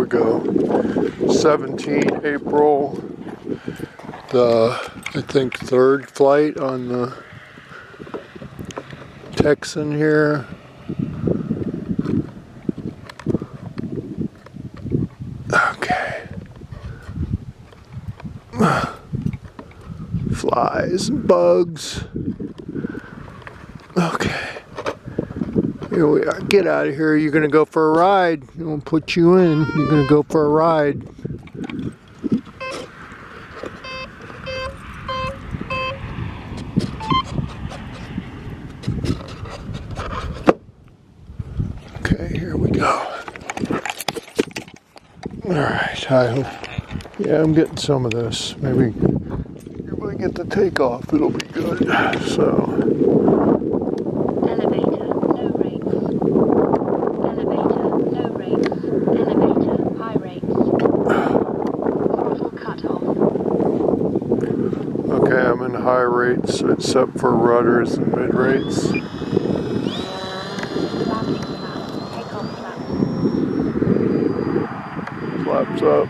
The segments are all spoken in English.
we go. 17 April, the, I think, third flight on the Texan here. Okay. Flies and bugs. Okay. Here we are. Get out of here. You're going to go for a ride. We'll put you in. You're going to go for a ride. Okay, here we go. Alright, I hope. Yeah, I'm getting some of this. Maybe if I get the takeoff, it'll be good. So. Elevator, low rates. Elevator, low rates. Elevator, high rates. Throttle cut off. Okay, I'm in high rates except for rudders and mid rates. Landing flaps. Takeoff flaps. Flaps up.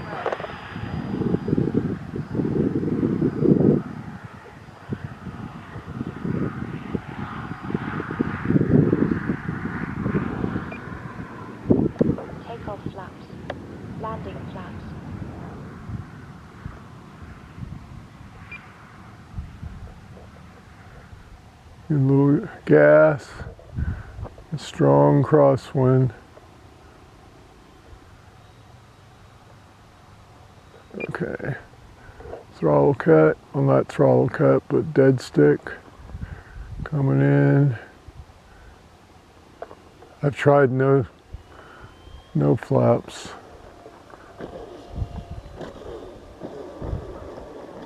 Takeoff flaps. Landing flaps. A little gas. A strong crosswind. Okay. Throttle cut. Well, not throttle cut, but dead stick. Coming in. I've tried no flaps.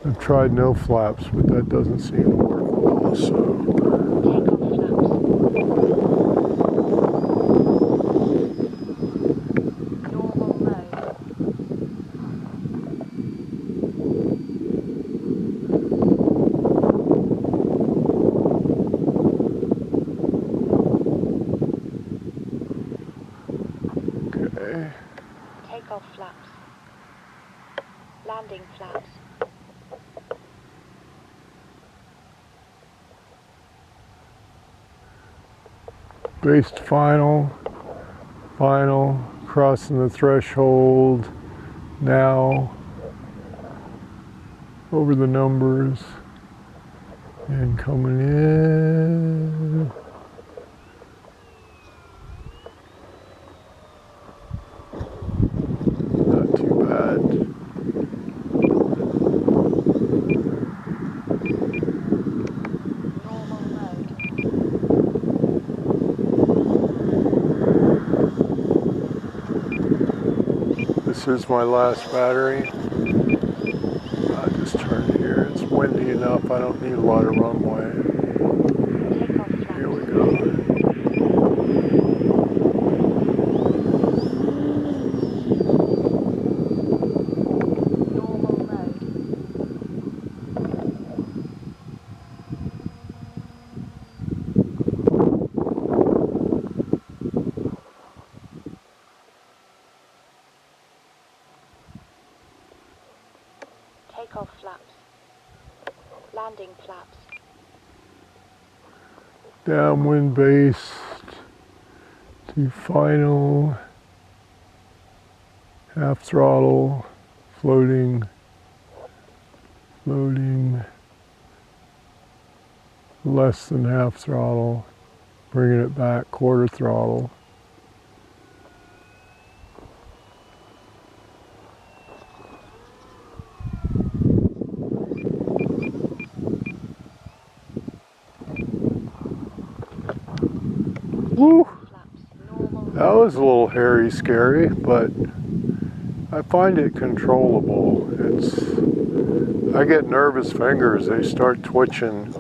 I've tried no flaps, but that doesn't seem to work well, so. Takeoff flaps. Normal mode. Okay. Takeoff flaps. Landing flaps. Base to final, crossing the threshold, now, over the numbers, and coming in. Not too bad. Normal mode. This is my last battery. I just turned here. It's windy enough. I don't need a lot of runway. Takeoff flaps. Here we go. Normal mode. Takeoff flaps. Landing flaps. Downwind base to final. Half throttle. Floating. Less than half throttle. Bringing it back quarter throttle. Woo! That was a little hairy, scary, but I find it controllable. I get nervous fingers. They start twitching